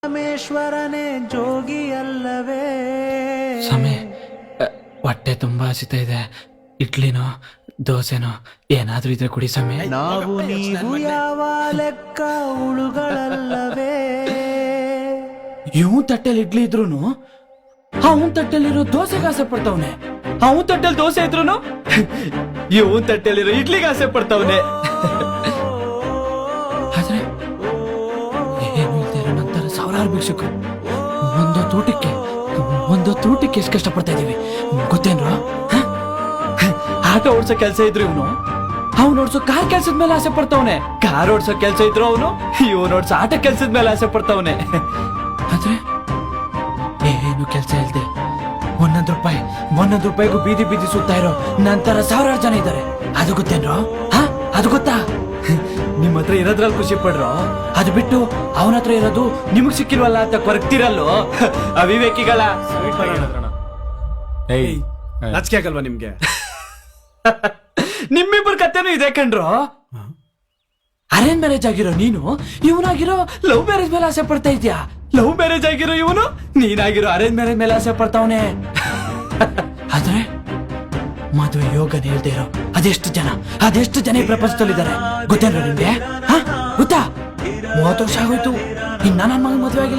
ಪರಮೇಶ್ವರನೇ ಜೋಗಿಯಲ್ಲವೇ? ಸ್ವಾಮಿ, ಹೊಟ್ಟೆ ತುಂಬಾ ಹಸಿತಾ ಇದೆ. ಇಡ್ಲಿನೋ ದೋಸೆನೋ ಏನಾದ್ರೂ ಇದ್ರೆ ಕುಡಿ ಸ್ವಾಮಿ. ನಾವು ನೀವು ಯಾವ ಲೆಕ್ಕ ಉಳುಗಳಲ್ಲವೇ? ಇವನ್ ತಟ್ಟೆಲಿ ಇಡ್ಲಿ ಇದ್ರೂನು ಅವನ್ ತಟ್ಟೆಲಿರೋ ದೋಸೆಗೆ ಆಸೆ ಪಡ್ತಾವನೆ. ಅವನ್ ತಟ್ಟೆಲಿ ದೋಸೆ ಇದ್ರೂನು ಇವನ್ ತಟ್ಟೆಲಿರೋ ಇಡ್ಲಿಗೆ ಆಸೆ ಪಡ್ತಾವನೆ. ಆದ್ರೆ ಏನು ಇಲ್ದಿರೋ ನಂತರ ಸಾವಿರಾರು ಭಿಕ್ಷುಕರು ಒಂದೊತ್ತು ಊಟಕ್ಕೆ ಎಷ್ಟು ಕಷ್ಟಪಡ್ತಾ ಇದೀವಿ ಗೊತ್ತೇನ್ರು? ಆಟೋ ಓಡ್ಸೋ ಕೆಲ್ಸ ಇದ್ರು ಇವನು, ಅವ್ನು ಓಡ್ಸೋ ಕಾರ್ ಕೆಲ್ಸದ ಮೇಲೆ ಆಸೆ ಪಡ್ತಾವನೆ. ಕಾರ್ ಓಡ್ಸೋ ಕೆಲ್ಸ ಇದ್ರು ಅವನು, ಇವನು ಓಡ್ಸೋ ಆಟೋ ಕೆಲ್ಸದ ಮೇಲೆ ಆಸೆ ಪಡ್ತಾವನೆ. ಆದ್ರೆ ಏನು ಕೆಲ್ಸ ಇಲ್ದೆ ಒಂದೊಂದು ರೂಪಾಯಿಗೂ ಬೀದಿ ಬೀದಿ ಸುತ್ತಾ ಇರೋ ನಂತರ ಸಾವಿರಾರು ಜನ ಇದ್ದಾರೆ. ಅದು ಗೊತ್ತೇನ್ರೋ? ಅದು ಗೊತ್ತಾ? ನಿಮ್ ಹತ್ರ ಇರೋದ್ರಲ್ಲಿ ಖುಷಿ ಪಡ್ರೋ, ಅದು ಬಿಟ್ಟು ಅವನ ಹತ್ರ ಇರೋದು ನಿಮಗ್ ಸಿಕ್ಕಿಲ್ವಲ್ಲ ಅಂತ ಕೊರಗ್ತಿರಲ್ಲೋ ಅವಿವೇಕಿಗಳ. ನಾಚಿಕೆ ಆಗಲ್ವಾ ನಿಮ್ಗೆ? ನಿಮ್ಮಿಬ್ಬರ ಕಥೆನೂ ಇದೆ ಕಣ್ರೋ. ಅರೇಂಜ್ ಮ್ಯಾರೇಜ್ ಆಗಿರೋ ನೀನು ಇವನಾಗಿರೋ ಲವ್ ಮ್ಯಾರೇಜ್ ಮೇಲೆ ಆಸೆ ಪಡ್ತಾ ಇದ್ಯಾ. ಲವ್ ಮ್ಯಾರೇಜ್ ಆಗಿರೋ ಇವನು ನೀನಾಗಿರೋ ಅರೇಂಜ್ ಮ್ಯಾರೇಜ್ ಮೇಲೆ ಆಸೆ ಪಡ್ತಾವನೆ. ಆದ್ರೆ ಮದುವೆ ಯೋಗನೇ ಇಲ್ದೇ ಇರೋ ಅದೆಷ್ಟು ಜನ ಈ ಪ್ರಪಂಚದಲ್ಲಿದ್ದಾರೆ ಗೊತ್ತೇನ್ರ ನಿಮ್ಗೆ? ಗೊತ್ತಾ? 30 ವರ್ಷ ಆಗೋಯ್ತು, ಇನ್ನ ನನ್ನ ಮಗ ಮದುವೆ ಆಗಿಲ್ಲ.